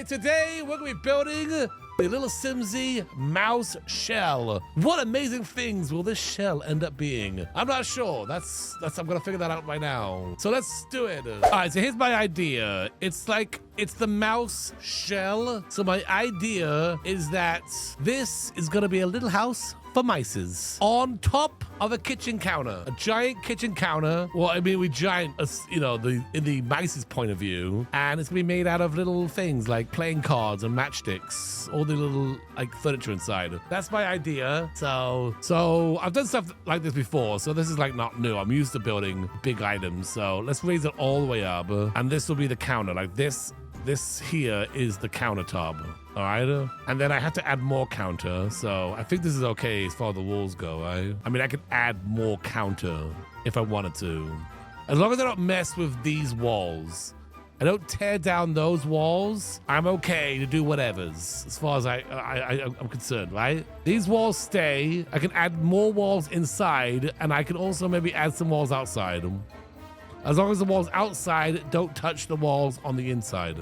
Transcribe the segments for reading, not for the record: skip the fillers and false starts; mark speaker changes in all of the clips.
Speaker 1: Okay, today we're going to be building the Lilsimsie mouse shell. What amazing things will this shell end up being? I'm not sure. I'm going to figure that out right now. So let's do it. All right, so here's my idea. It's the mouse shell. So my idea is that this is going to be a little house for mices on top of a kitchen counter, a giant kitchen counter. Well, I mean, giant, in the mice's point of view, and it's gonna be made out of little things like playing cards and matchsticks, all the little like furniture inside. That's my idea. So I've done stuff like this before, so this is like not new. I'm used to building big items. So let's raise it all the way up, and this will be the counter. Like this here is the countertop. All right, and then I have to add more counter, so I think this is okay as far as the walls go, right? I mean, I could add more counter if I wanted to. As long as I don't mess with these walls, I don't tear down those walls, I'm okay to do whatever's, as far as I'm concerned, right? These walls stay, I can add more walls inside, and I can also maybe add some walls outside. As long as the walls outside don't touch the walls on the inside.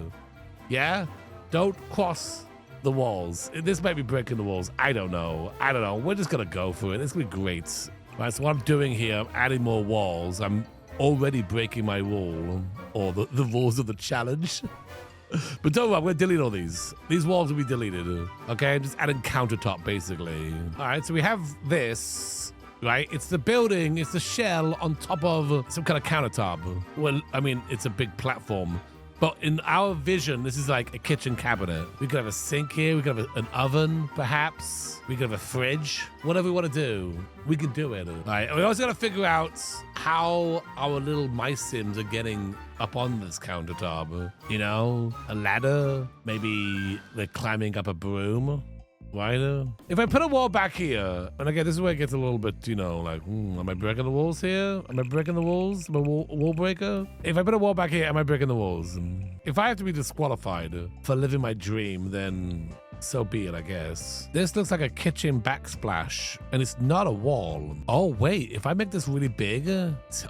Speaker 1: Yeah? Don't cross the walls. This might be breaking the walls. I don't know. We're just going to go for it. It's going to be great. Right, so what I'm doing here, I'm adding more walls. I'm already breaking my wall, or the walls of the challenge. But don't worry, I'm going to delete all these. These walls will be deleted. Okay, I'm just adding countertop, basically. All right, so we have this. Right, it's the building, it's the shell on top of some kind of countertop. Well, I mean, it's a big platform. But in our vision, this is like a kitchen cabinet. We could have a sink here. We could have an oven, perhaps. We could have a fridge. Whatever we want to do, we can do it. Right. We also got to figure out how our little mice sims are getting up on this countertop. You know, a ladder. Maybe they're climbing up a broom. Right? If I put a wall back here, and again, this is where it gets a little bit, like, am I breaking the walls here? Am I breaking the walls? Am I a wall breaker? If I put a wall back here, am I breaking the walls? If I have to be disqualified for living my dream, then so be it, I guess. This looks like a kitchen backsplash, and it's not a wall. Oh, wait, if I make this really big,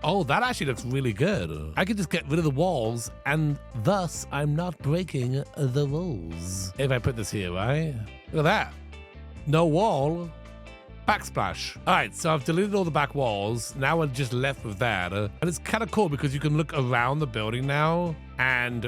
Speaker 1: oh, that actually looks really good. I could just get rid of the walls, and thus I'm not breaking the walls. If I put this here, right? Look at that. No wall. Backsplash. All right, so I've deleted all the back walls. Now we're just left with that. And it's kind of cool because you can look around the building now and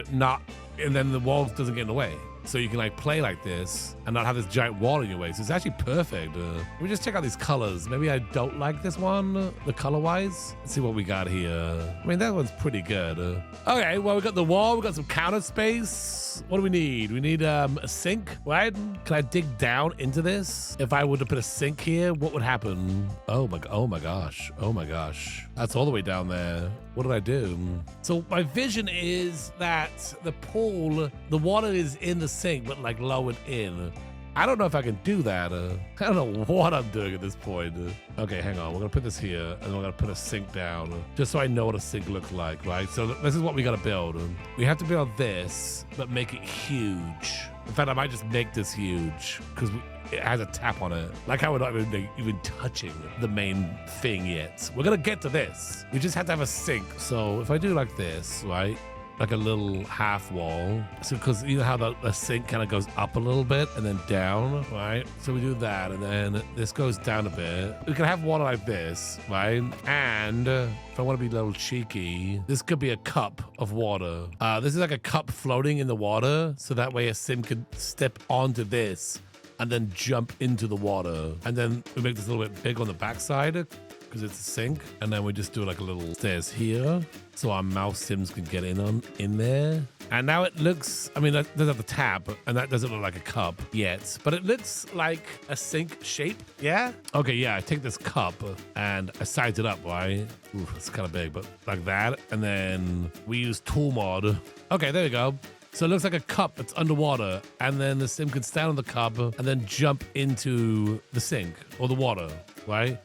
Speaker 1: then the walls doesn't get in the way. So you can like play like this and not have this giant wall in your way. So it's actually perfect. Let me just check out these colors. Maybe I don't like this one, the color wise. Let's see what we got here. I mean, that one's pretty good. Okay, well, we got the wall. We got some counter space. What do we need? We need a sink, right? Can I dig down into this? If I were to put a sink here, what would happen? Oh my gosh. Oh my gosh. That's all the way down there. What did I do? So my vision is that the pool, the water is in the sink, but like lowered in. I don't know if I can do that. I don't know what I'm doing at this point. Okay, hang on. We're gonna put this here, and we're gonna put a sink down, just so I know what a sink looks like, right? So this is what we gotta build. We have to build this, but make it huge. In fact, I might just make this huge, because it has a tap on it. Like how we're not even touching the main thing yet. We're gonna get to this. We just have to have a sink. So if I do like this, right? Like a little half wall. So because you know how the sink kind of goes up a little bit and then down, right? So we do that, and then this goes down a bit. We can have water like this, right? And if I want to be a little cheeky, this could be a cup of water. This is like a cup floating in the water, so that way a sim could step onto this and then jump into the water. And then we make this a little bit big on the backside because it's a sink. And then we just do like a little stairs here so our mouse sims can get in there. And now it looks, I mean, that doesn't have the tap, and that doesn't look like a cup yet, but it looks like a sink shape, yeah? Okay, yeah, I take this cup and I size it up, right? Ooh, it's kind of big, but like that. And then we use tool mod. Okay, there we go. So it looks like a cup that's underwater, and then the sim can stand on the cup and then jump into the sink or the water, right?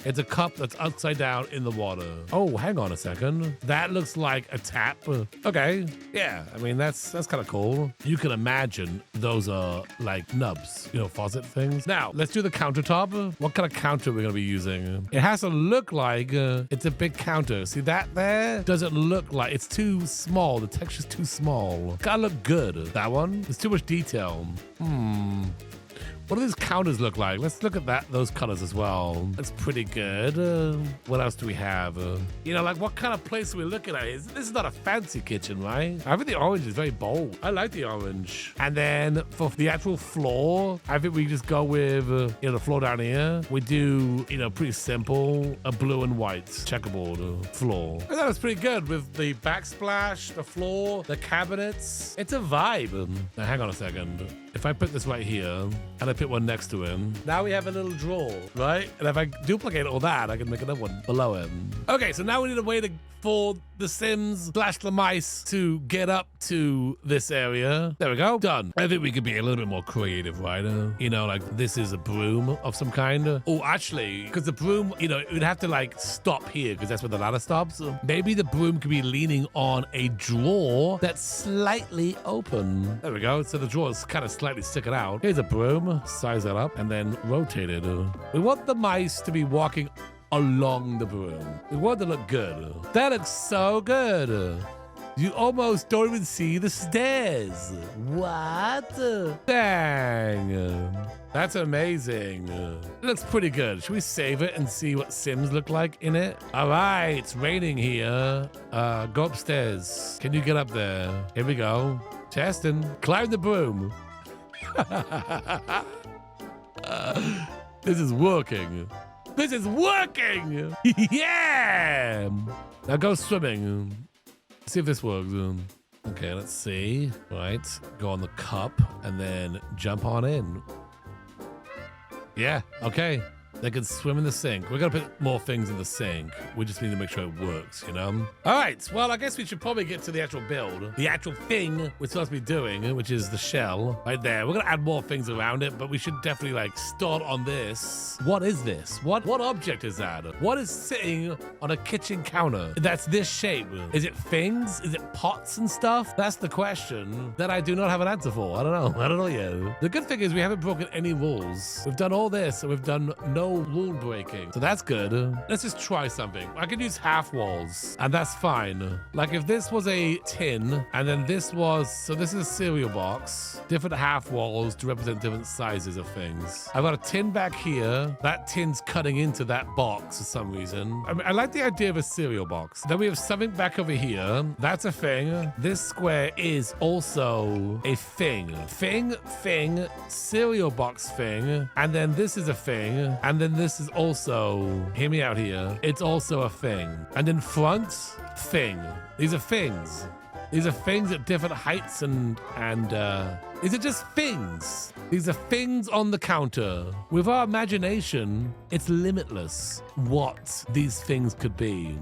Speaker 1: It's a cup that's upside down in the water. Oh, hang on a second. That looks like a tap. Okay. Yeah, I mean, that's kind of cool. You can imagine those are like nubs, you know, faucet things. Now, let's do the countertop. What kind of counter are we going to be using? It has to look like it's a big counter. See that there? Doesn't look like it's too small. The texture's too small. Gotta look good. That one? There's too much detail. What do these counters look like? Let's look at those colors as well. That's pretty good. What else do we have? You know, like what kind of place are we looking at? This is not a fancy kitchen, right? I think the orange is very bold. I like the orange. And then for the actual floor, I think we just go with, you know, the floor down here. We do, you know, pretty simple, a blue and white checkerboard floor. I thought it was pretty good with the backsplash, the floor, the cabinets. It's a vibe. Now, hang on a second. If I put this right here and I put one next to him, now we have a little drawer, right? And if I duplicate all that, I can make another one below him. Okay, so now we need a way for the Sims / the mice to get up to this area. There we go. Done. I think we could be a little bit more creative, right? You know, like this is a broom of some kind. Oh, actually, because the broom, you know, it would have to like stop here because that's where the ladder stops. Maybe the broom could be leaning on a drawer that's slightly open. There we go. So the drawer is kind of slightly sticking out. Here's a broom. Size that up and then rotate it. We want the mice to be walking along the broom. We want it to look good. That looks so good. You almost don't even see the stairs. What? Dang. That's amazing. It looks pretty good. Should we save it and see what Sims look like in it? All right, it's raining here. Go upstairs. Can you get up there? Here we go. Testing. Climb the broom. This is working. This is working! Yeah! Now go swimming. See if this works. Okay, let's see. Right, go on the cup and then jump on in. Yeah, okay. They can swim in the sink. We're going to put more things in the sink. We just need to make sure it works, you know? All right. Well, I guess we should probably get to the actual build. The actual thing we're supposed to be doing, which is the shell right there. We're going to add more things around it, but we should definitely like start on this. What is this? What object is that? What is sitting on a kitchen counter that's this shape? Is it things? Is it pots and stuff? That's the question that I do not have an answer for. I don't know yet. The good thing is we haven't broken any rules. We've done all this and we've done no rule breaking. So that's good. Let's just try something. I can use half walls and that's fine. Like if this was a tin and then this was, so this is a cereal box, different half walls to represent different sizes of things. I've got a tin back here. That tin's cutting into that box for some reason. I mean, I like the idea of a cereal box. Then we have something back over here. That's a thing. This square is also a thing. Thing, cereal box thing. And then this is a thing. And then this is also, hear me out here, it's also a thing. And then front, thing. These are things. These are things at different heights and these are just things. These are things on the counter. With our imagination, it's limitless what these things could be.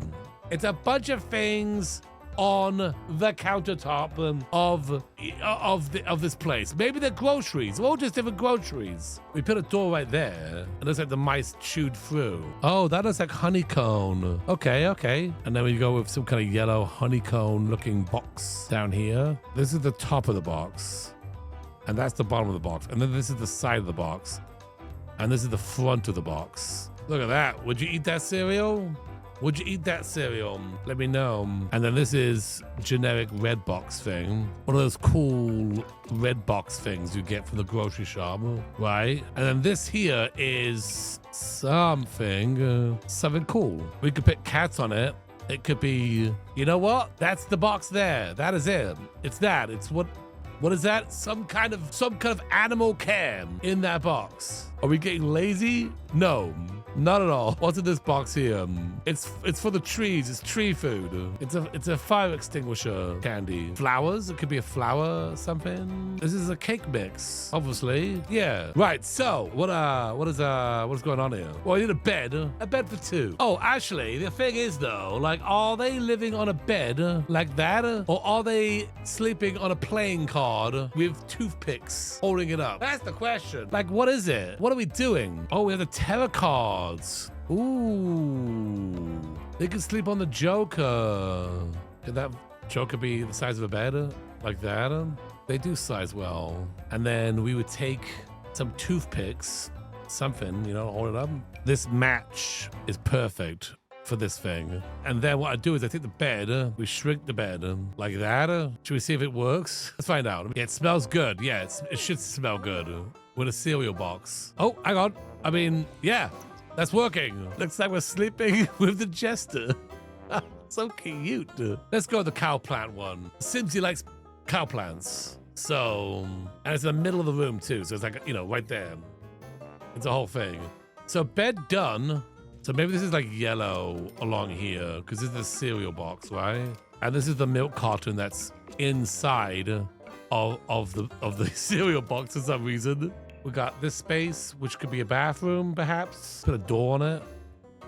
Speaker 1: It's a bunch of things on the countertop of this place. Maybe they're groceries, or just different groceries. We put a door right there. It looks like the mice chewed through. Oh, that looks like honeycomb. Okay. And then we go with some kind of yellow honeycomb looking box down here. This is the top of the box. And that's the bottom of the box. And then this is the side of the box. And this is the front of the box. Look at that. Would you eat that cereal? Would you eat that cereal? Let me know. And then this is generic red box thing. One of those cool red box things you get from the grocery shop, right? And then this here is something cool. We could put cats on it. It could be, you know what? That's the box there. That is it. It's that. It's what is that? Some kind of animal cam in that box. Are we getting lazy? No. Not at all. What's in this box here? It's for the trees. It's tree food. It's a fire extinguisher candy. Flowers. It could be a flower or something. This is a cake mix, obviously. Yeah. Right. So what is going on here? Well, I need a bed. A bed for two. Oh, actually, the thing is though, like, are they living on a bed like that, or are they sleeping on a playing card with toothpicks holding it up? That's the question. Like, what is it? What are we doing? Oh, we have the terror cards. Ooh. They can sleep on the Joker. Could that Joker be the size of a bed? Like that? They do size well. And then we would take some toothpicks, something, you know, hold it up. This match is perfect for this thing. And then what I do is I take the bed, we shrink the bed like that. Should we see if it works? Let's find out. Yeah, it smells good. Yeah, it should smell good with a cereal box. Oh, hang on. I mean, yeah, that's working. Looks like we're sleeping with the jester. So cute. Let's go with the cow plant one. Simsie likes cow plants. So, and it's in the middle of the room too. So it's like, you know, right there. It's a whole thing. So bed done. So maybe this is like yellow along here because this is the cereal box, right? And this is the milk carton that's inside of the cereal box for some reason. We got this space, which could be a bathroom, perhaps. Put a door on it.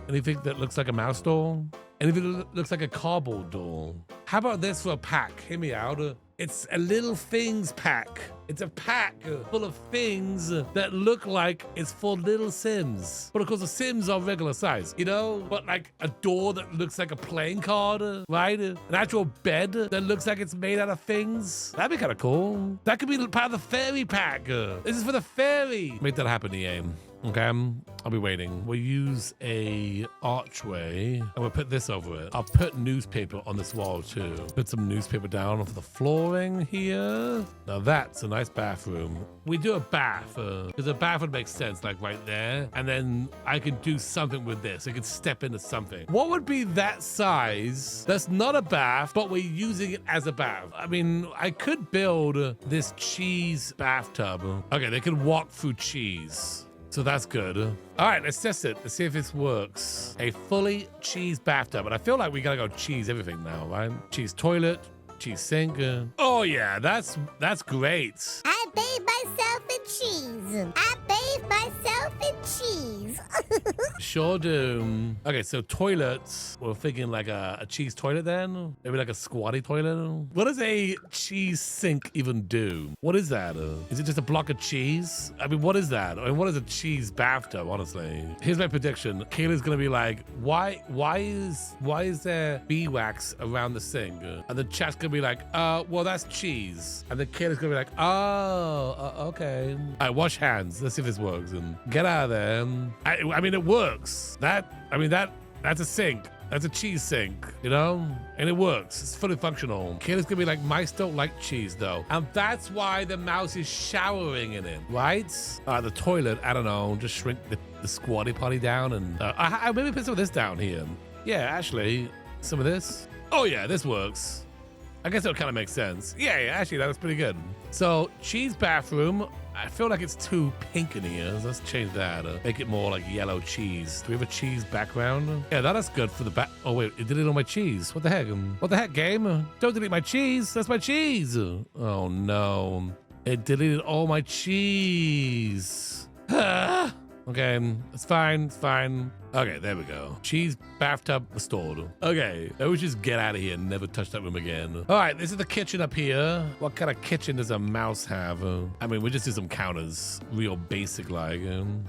Speaker 1: Anything that looks like a mouse door? Anything that looks like a cardboard door? How about this for a pack? Hear me out. It's a little things pack. It's a pack full of things that look like it's for little Sims. But of course the Sims are regular size, you know? But like a door that looks like a playing card, right? An actual bed that looks like it's made out of things. That'd be kind of cool. That could be part of the fairy pack. This is for the fairy. Make that happen, EA. Okay, I'll be waiting. We'll use a archway and we'll put this over it. I'll put newspaper on this wall too. Put some newspaper down for the flooring here. Now that's a nice bathroom. We do a bath because a bath would make sense, like right there. And then I can do something with this. I can step into something. What would be that size? That's not a bath, but we're using it as a bath. I mean, I could build this cheese bathtub. Okay, they can walk through cheese. So that's good. All right, let's test it. Let's see if this works. A fully cheese bathtub. And I feel like we gotta go cheese everything now, right? Cheese toilet, cheese sink. Oh yeah, that's great.
Speaker 2: I bathe myself in cheese. I bathe myself in cheese.
Speaker 1: Sure do. Okay, so toilets. We're thinking like a cheese toilet then? Maybe like a squatty toilet? What does a cheese sink even do? What is that? Is it just a block of cheese? I mean, what is that? I mean, what is a cheese bathtub, honestly? Here's my prediction. Kayla's gonna be like, why is there bee wax around the sink? And the chat's gonna be like, well, that's cheese. And then Kayla's gonna be like, oh, okay. All right, wash hands. Let's see if this works. And get out of there. I mean, it works. That's a sink. That's a cheese sink, you know? And it works. It's fully functional. Kayla's gonna be like, mice don't like cheese though. And that's why the mouse is showering in it, right? The toilet, I don't know, just shrink the squatty potty down and I maybe put some of this down here. Yeah, actually, some of this. Oh yeah, this works. I guess it would kind of make sense. Yeah, actually, that was pretty good. So, cheese bathroom. I feel like it's too pink in here. So let's change that. Make it more like yellow cheese. Do we have a cheese background? Yeah, that's good for the back. Oh, wait. It deleted all my cheese. What the heck? What the heck, game? Don't delete my cheese. That's my cheese. Oh, no. It deleted all my cheese. Okay, it's fine. It's fine. Okay, there we go. Cheese bathtub restored. Okay, now we just get out of here and never touch that room again. All right, this is the kitchen up here. What kind of kitchen does a mouse have? I mean, we just do some counters, real basic like.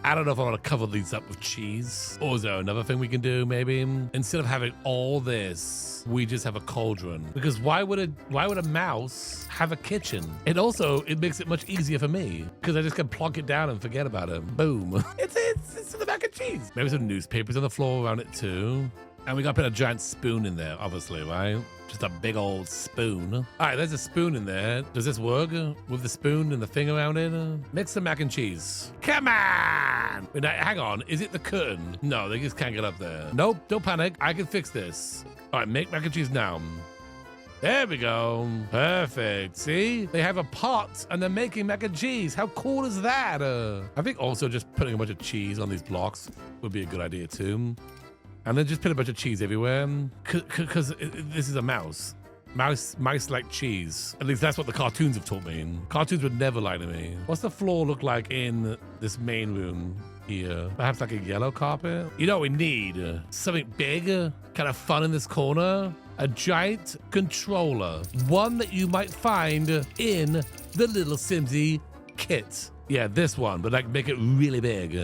Speaker 1: I don't know if I want to cover these up with cheese. Or is there another thing we can do maybe? Instead of having all this, we just have a cauldron. Because why would a mouse have a kitchen? And also, it makes it much easier for me because I just can plonk it down and forget about it. Boom. It's in the back of cheese. Maybe some newspapers on the floor around it too. And we gotta put a giant spoon in there, obviously, right? Just a big old spoon. All right, there's a spoon in there. Does this work with the spoon and the thing around it? Mix some mac and cheese. Come on! Wait, now, hang on, is it the curtain? No, they just can't get up there. Nope, don't panic. I can fix this. All right, make mac and cheese now. There we go. Perfect. See? They have a pot and they're making mac and cheese. How cool is that? I think also just putting a bunch of cheese on these blocks would be a good idea too. And then just put a bunch of cheese everywhere. Because this is a mouse. Mice like cheese. At least that's what the cartoons have taught me. Cartoons would never lie to me. What's the floor look like in this main room here? Perhaps like a yellow carpet? You know what we need? Something big, kind of fun in this corner. A giant controller. One that you might find in the Lilsimsie kit. Yeah, this one, but like make it really big.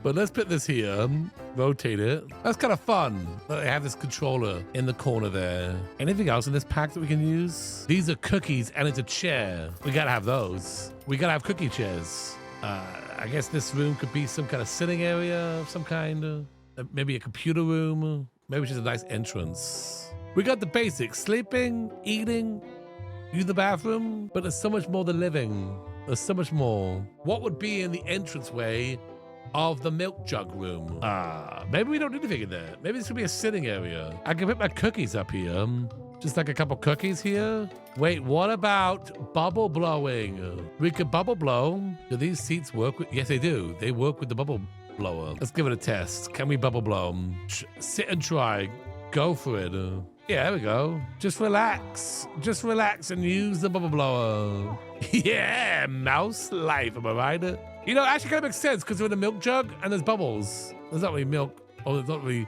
Speaker 1: But let's put this here, rotate it. That's kind of fun. I have this controller in the corner there. Anything else in this pack that we can use? These are cookies and it's a chair. We gotta have those. We gotta have cookie chairs. I guess this room could be some kind of sitting area of some kind. Maybe a computer room. Maybe just a nice entrance. We got the basics, sleeping, eating, use the bathroom, but there's so much more than living. There's so much more. What would be in the entranceway of the milk jug room? Maybe we don't need anything in there. Maybe this could be a sitting area. I can put my cookies up here. Just like a couple cookies here. Wait, what about bubble blowing? We could bubble blow. Do these seats work with? Yes, they do. They work with the bubble blower. Let's give it a test. Can we bubble blow? Sit and try. Go for it. Yeah, there we go. Just relax. Just relax and use the bubble blower. Yeah, mouse life, am I right? You know, it actually kind of makes sense because we're in a milk jug and there's bubbles. There's not really milk, or there's not really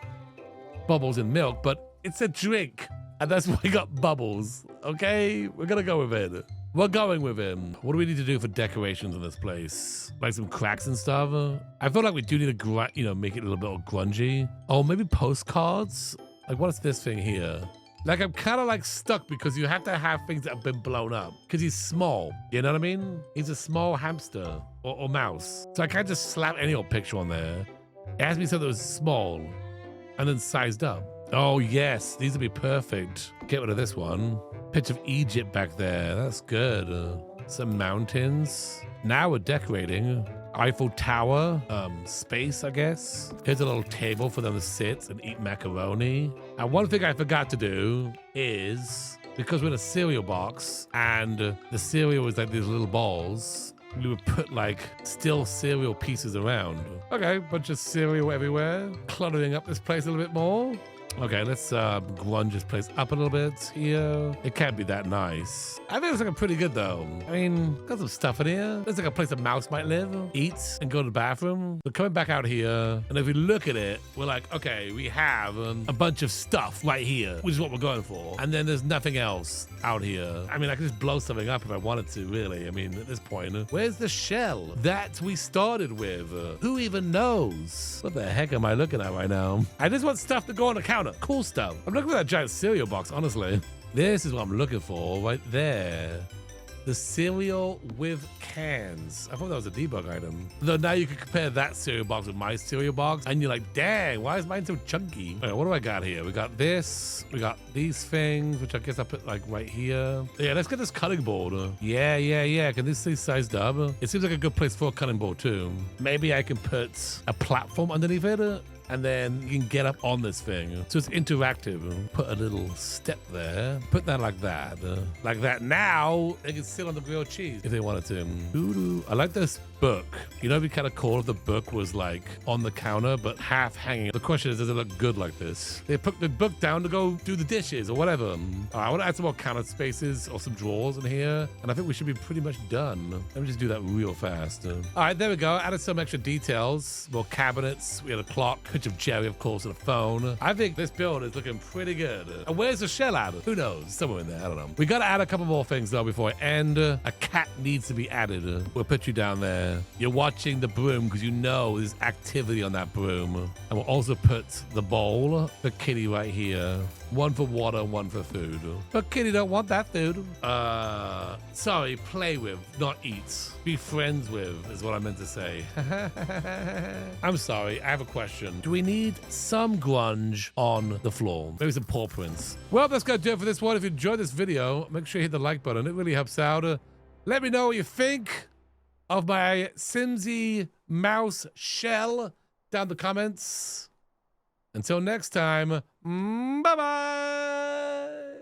Speaker 1: bubbles in milk, but it's a drink. And that's why we got bubbles. Okay, we're gonna go with it. We're going with him. What do we need to do for decorations in this place? Like some cracks and stuff? I feel like we do need to, make it a little bit grungy. Oh, maybe postcards? Like, what is this thing here? Like, I'm kind of like stuck because you have to have things that have been blown up. Because he's small, you know what I mean? He's a small hamster or mouse. So I can't just slap any old picture on there. It has to be something that was small and then sized up. Oh, yes, these would be perfect. Get rid of this one. Picture of Egypt back there. That's good. Some mountains. Now we're decorating. Eiffel Tower, space, I guess. Here's a little table for them to sit and eat macaroni. And one thing I forgot to do is, because we're in a cereal box and the cereal is like these little balls, we would put like still cereal pieces around. Okay, bunch of cereal everywhere. Cluttering up this place a little bit more. Okay, let's grunge this place up a little bit here. It can't be that nice. I think it's looking pretty good though. I mean, got some stuff in here. Looks like a place a mouse might live, eat, and go to the bathroom. We're coming back out here, and if we look at it, we're like, okay, we have a bunch of stuff right here, which is what we're going for. And then there's nothing else out here. I mean, I could just blow something up if I wanted to, really. I mean, at this point, where's the shell that we started with? Who even knows? What the heck am I looking at right now? I just want stuff to go on the counter. Cool stuff. I'm looking for that giant cereal box, honestly. This is what I'm looking for right there. The cereal with cans. I thought that was a debug item. Though now you can compare that cereal box with my cereal box, and you're like, dang, why is mine so chunky? Okay, what do I got here? We got this. We got these things, which I guess I put like right here. Yeah, let's get this cutting board. Yeah. Can this be sized up? It seems like a good place for a cutting board too. Maybe I can put a platform underneath it. And then you can get up on this thing. So it's interactive. Put a little step there. Put that like that. Like that. Now they can sit on the grilled cheese if they wanted to. I like this book. You know, it'd be kind of cool if the book was like on the counter, but half hanging. The question is, does it look good like this? They put the book down to go do the dishes or whatever. I want to add some more counter spaces or some drawers in here. And I think we should be pretty much done. Let me just do that real fast. All right, there we go. Added some extra details. More cabinets. We had a clock. Picture of Jerry, of course, and a phone. I think this build is looking pretty good. And where's the shell at? Who knows? Somewhere in there. I don't know. We got to add a couple more things, though, before I end. A cat needs to be added. We'll put you down there. You're watching the broom because you know there's activity on that broom. And we'll also put the bowl for Kitty right here. One for water and one for food. But Kitty don't want that food. Sorry, play with, not eat. Be friends with is what I meant to say. I'm sorry, I have a question. Do we need some grunge on the floor? Maybe some paw prints. Well, that's gonna do it for this one. If you enjoyed this video, make sure you hit the like button. It really helps out. Let me know what you think of my Simsie mouse shell down in the comments. Until next time, bye-bye.